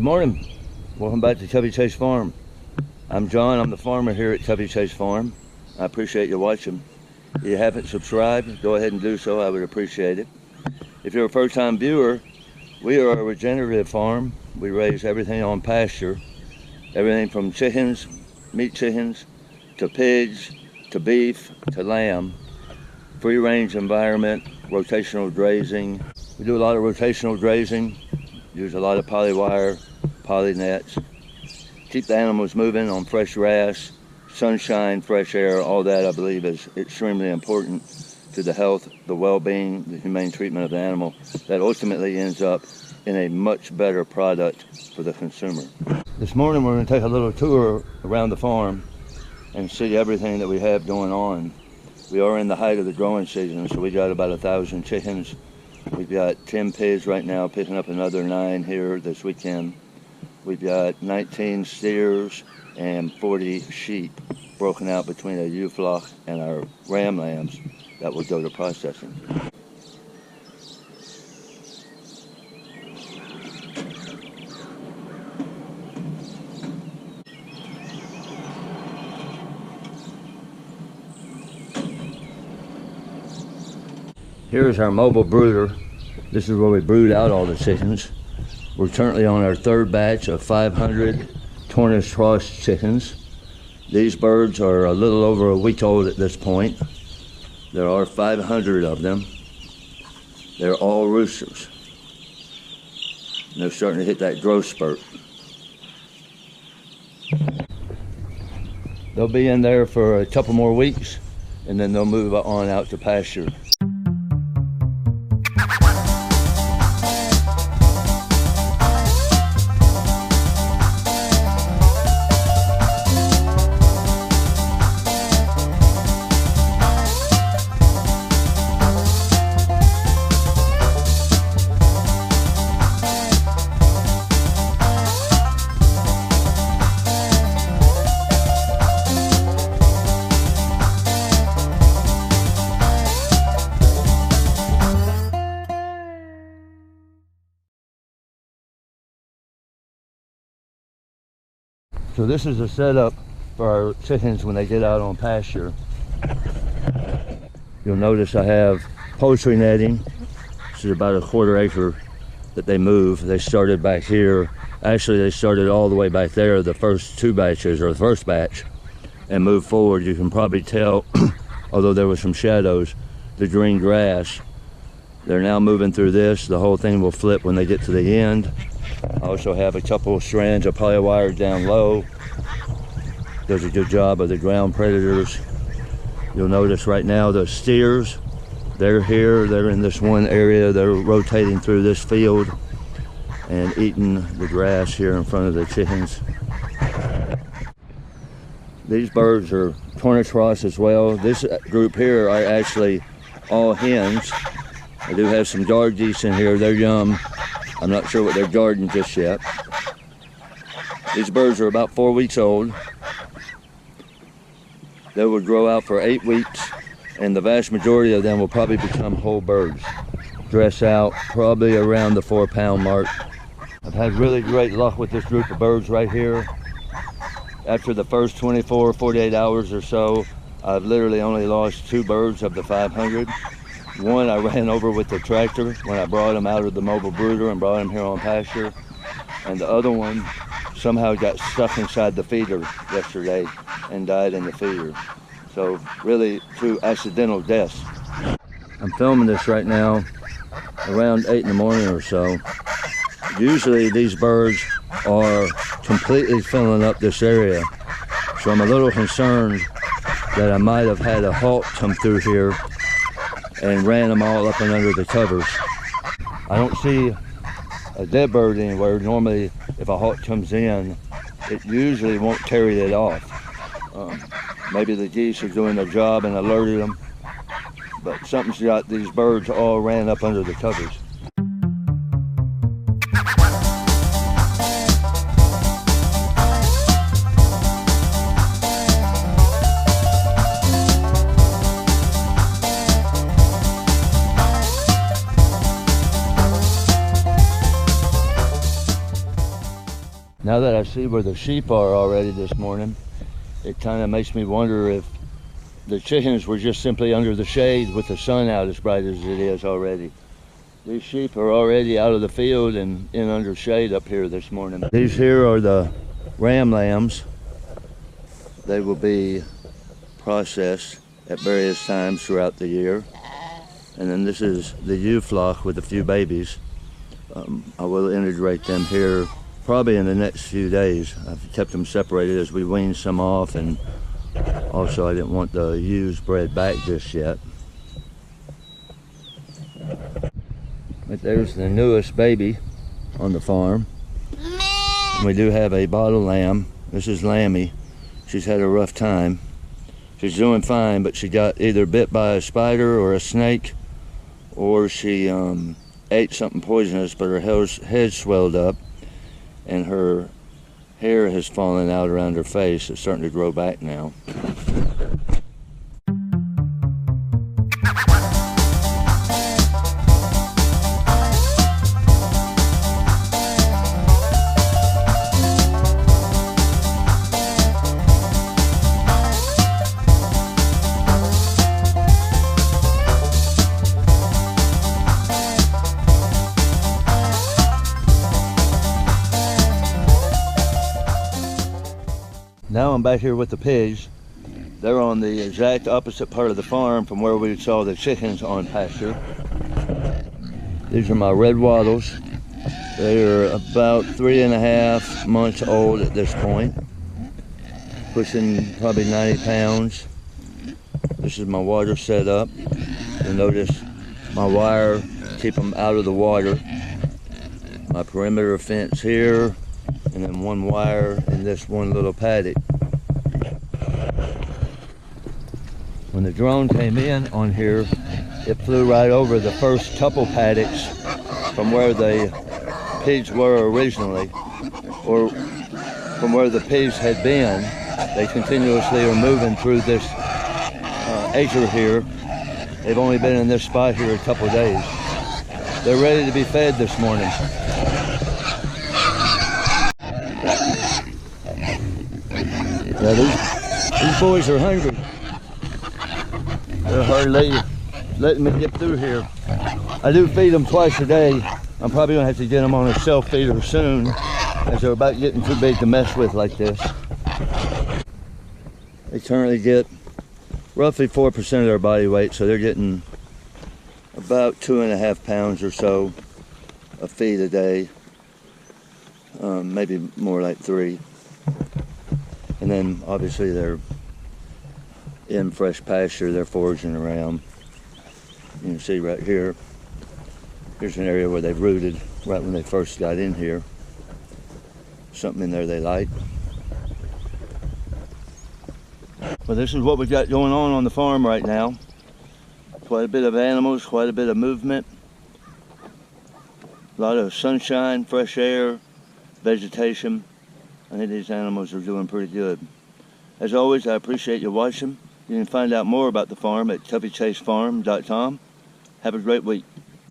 morning. Welcome back to CoveyChase Farm. I'm John. I'm the farmer here at CoveyChase Farm. I appreciate you watching. If you haven't subscribed, go ahead and do so. I would appreciate it. If you're a first-time viewer, we are a regenerative farm. We raise everything on pasture. Everything from chickens, meat chickens, to pigs, to beef, to lamb. Free-range environment, rotational grazing. We do a lot of rotational grazing. Use a lot of poly wire, poly nets. Keep the animals moving on fresh grass, sunshine, fresh air. All that, I believe, is extremely important to the health, the well-being, the humane treatment of the animal. That ultimately ends up in a much better product for the consumer. This morning we're going to take a little tour around the farm and see everything that we have going on. We are in the height of the growing season, so we got about 1,000 chickens. We've got 10 pigs right now, picking up another 9 here this weekend. We've got 19 steers and 40 sheep broken out between a ewe flock and our ram lambs that will go to processing. Here's our mobile brooder. This is where we brood out all the chickens. We're currently on our third batch of 500 Cornish Cross chickens. These birds are a little over a week old at this point. There are 500 of them. They're all roosters. And they're starting to hit that growth spurt. They'll be in there for a couple more weeks, and then they'll move on out to pasture. So this is a setup for our chickens when they get out on pasture. You'll notice I have poultry netting. This is about a 1/4 acre that they move. They started back here. Actually, they started all the way back there, the first 2 batches, or the first batch, and moved forward. You can probably tell, although there were some shadows, the green grass. They're now moving through this. The whole thing will flip when they get to the end. I also have a couple of strands of poly wire down low. Does a good job of the ground predators. You'll notice right now the steers, they're here, they're in this one area, they're rotating through this field and eating the grass here in front of the chickens. These birds are Cornish Cross as well. This group here are actually all hens. I do have some guard geese in here, they're young. I'm not sure what they're guarding just yet. These birds are about 4 weeks old. They will grow out for 8 weeks, and the vast majority of them will probably become whole birds. Dress out probably around the 4-pound mark. I've had really great luck with this group of birds right here. After the first 24, 48 hours or so, I've literally only lost 2 birds of the 500. One I ran over with the tractor when I brought him out of the mobile brooder and brought him here on pasture. And the other one somehow got stuck inside the feeder yesterday and died in the feeder. So really 2 accidental deaths. I'm filming this right now around 8 in the morning or so. Usually these birds are completely filling up this area. So I'm a little concerned that I might have had a hawk come through here and ran them all up and under the covers. I don't see a dead bird anywhere. Normally, if a hawk comes in, it usually won't carry it off. Maybe the geese are doing their job and alerted them, but something's got these birds all ran up under the covers. Now that I see where the sheep are already this morning, it kind of makes me wonder if the chickens were just simply under the shade with the sun out as bright as it is already. These sheep are already out of the field and in under shade up here this morning. These here are the ram lambs. They will be processed at various times throughout the year. And then this is the ewe flock with a few babies. I will integrate them here probably in the next few days. I've kept them separated as we wean some off, and also I didn't want the ewes bred back just yet. But there's the newest baby on the farm. And we do have a bottle lamb. This is Lammy. She's had a rough time. She's doing fine, but she got either bit by a spider or a snake, or she ate something poisonous, but her head swelled up and her hair has fallen out around her face. It's starting to grow back now. Now I'm back here with the pigs. They're on the exact opposite part of the farm from where we saw the chickens on pasture. These are my red wattles. They are about 3.5 months old at this point, pushing probably 90 pounds. This is my water setup. You'll notice my wire to keep them out of the water. My perimeter fence here, and then one wire in this one little paddock. When the drone came in on here, it flew right over the first couple paddocks from where the pigs were originally, or from where the pigs had been. They continuously are moving through this acre here. They've only been in this spot here a couple days. They're ready to be fed this morning. Yeah, these boys are hungry. They're hardly letting me get through here. I do feed them twice a day. I'm probably gonna have to get them on a self feeder soon, as they're about getting too big to mess with like this. They currently get roughly 4% of their body weight, so they're getting about 2.5 pounds or so of feed a day, maybe more like 3. And then obviously they're in fresh pasture, they're foraging around. You can see right here, here's an area where they've rooted right when they first got in here. Something in there they like. Well, this is what we've got going on the farm right now. Quite a bit of animals, quite a bit of movement. A lot of sunshine, fresh air, vegetation. I think these animals are doing pretty good. As always, I appreciate you watching. You can find out more about the farm at CoveyChaseFarm.com. Have a great week.